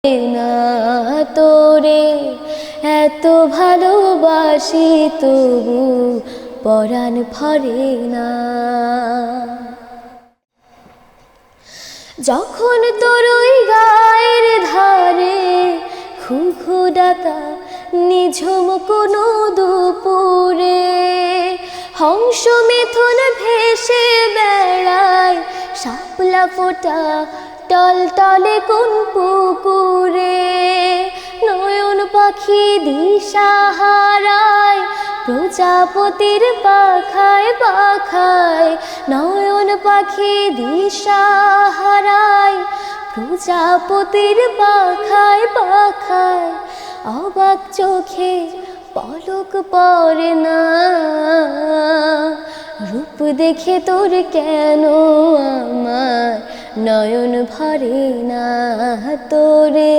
না তোরে এত ভালোবাসি তবু পরাণ ভরে না। যখন তোর ওই গায়ের ধারে ঘুঘু ডাকা নিঝুম কোনো দুপুরে হংস মিথুন ভেসে বেড়ায় শাপলা ফোটা টলটলে কোন পুকুরে নয়ন পাখি দিশা হারায় প্রজাপতির পাখায় পাখায় নয়ন পাখি দিশা হারায় প্রজাপতির পাখায় পাখায় অবাক চোখে পলক পড়ে না রূপ দেখে তোর কেন আমার নয়ন ভরে না তোরে